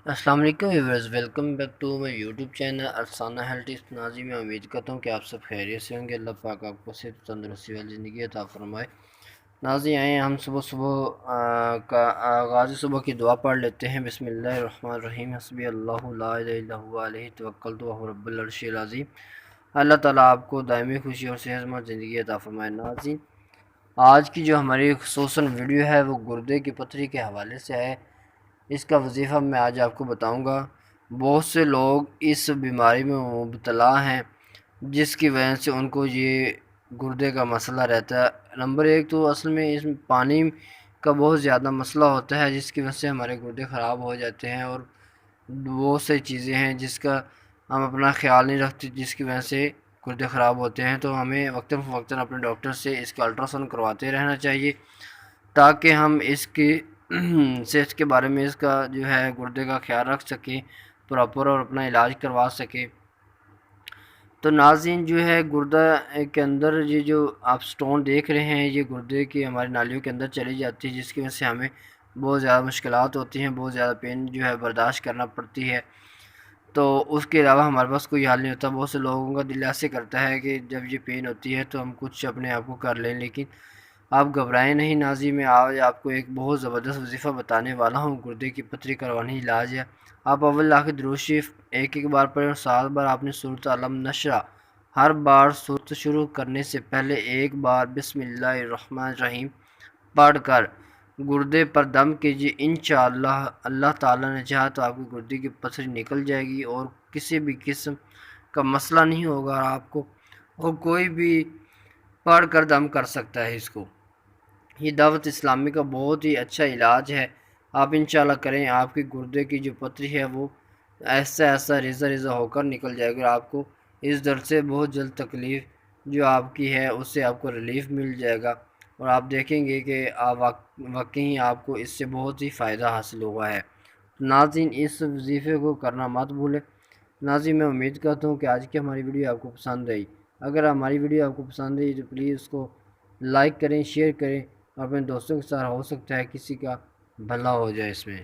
السلام علیکم viewers, welcome back to my YouTube channel Afsana health tips. ناظرین میں امید کرتا ہوں کہ آپ سب خیریت سے ہوں گے۔ اللہ پاک آپ کو صحت تندرستی والی زندگی عطا فرمائے۔ ناظرین آئیں ہم صبح کا آغاز صبح کی دعا پڑھ لیتے ہیں۔ بسم اللہ الرحمن الرحیم، حسبی اللہ لا الہ الا هو علیہ توکلت وہو رب العرش العظیم۔ اللہ تعالیٰ آپ کو دائمی خوشی اور صحت مند زندگی عطا فرمائے۔ ناظرین آج کی جو ہماری خصوصاً ویڈیو ہے وہ گردے کی پتھری کے حوالے سے ہے۔ اس کا وظیفہ میں آج آپ کو بتاؤں گا۔ بہت سے لوگ اس بیماری میں مبتلا ہیں جس کی وجہ سے ان کو یہ گردے کا مسئلہ رہتا ہے۔ نمبر ایک تو اصل میں اس پانی کا بہت زیادہ مسئلہ ہوتا ہے جس کی وجہ سے ہمارے گردے خراب ہو جاتے ہیں، اور بہت سی چیزیں ہیں جس کا ہم اپنا خیال نہیں رکھتے جس کی وجہ سے گردے خراب ہوتے ہیں۔ تو ہمیں وقتاً فوقتاً اپنے ڈاکٹر سے اس کا الٹرا ساؤنڈ کرواتے رہنا چاہیے تاکہ ہم اس کی صحت کے بارے میں اس کا جو ہے گردے کا خیال رکھ سکیں پراپر اور اپنا علاج کروا سکیں۔ تو ناظرین جو ہے گردہ کے اندر یہ جو آپ سٹون دیکھ رہے ہیں یہ گردے کی ہماری نالیوں کے اندر چلی جاتی ہے جس کی وجہ سے ہمیں بہت زیادہ مشکلات ہوتی ہیں، بہت زیادہ پین جو ہے برداشت کرنا پڑتی ہے۔ تو اس کے علاوہ ہمارے پاس کوئی حل نہیں ہوتا۔ بہت سے لوگوں کا دل ایسے کرتا ہے کہ جب یہ پین ہوتی ہے تو ہم کچھ اپنے آپ کو کر لیں، لیکن آپ گھبرائیں نہیں ناظرین، میں آج آپ کو ایک بہت زبردست وظیفہ بتانے والا ہوں۔ گردے کی پتھری کروانے علاج ہے۔ آپ اول لا کے درود شریف ایک بار پڑھیں اور 7 بار آپ نے سورۃ علم نشرہ ہر بار سورت شروع کرنے سے پہلے ایک بار بسم اللہ الرحمن الرحیم پڑھ کر گردے پر دم کیجیے۔ انشاءاللہ اللہ تعالیٰ نے چاہا تو آپ کی گردے کی پتھری نکل جائے گی اور کسی بھی قسم کا مسئلہ نہیں ہوگا آپ کو، اور کوئی بھی پڑھ کر دم کر سکتا ہے اس کو۔ یہ دعوت اسلامی کا بہت ہی اچھا علاج ہے، آپ انشاءاللہ کریں۔ آپ کی گردے کی جو پتھری ہے وہ ایسا ریزہ ریزہ ہو کر نکل جائے گا، آپ کو اس درد سے بہت جلد تکلیف جو آپ کی ہے اس سے آپ کو ریلیف مل جائے گا، اور آپ دیکھیں گے کہ واقعی آپ کو اس سے بہت ہی فائدہ حاصل ہوا ہے۔ ناظرین اس وظیفے کو کرنا مت بھولیں۔ ناظرین میں امید کرتا ہوں کہ آج کی ہماری ویڈیو آپ کو پسند آئی۔ اگر ہماری ویڈیو آپ کو پسند آئی تو پلیز اس کو لائک کریں، شیئر کریں، اور اپنے دوستوں کے ساتھ ہو سکتا ہے کسی کا بھلا ہو جائے اس میں۔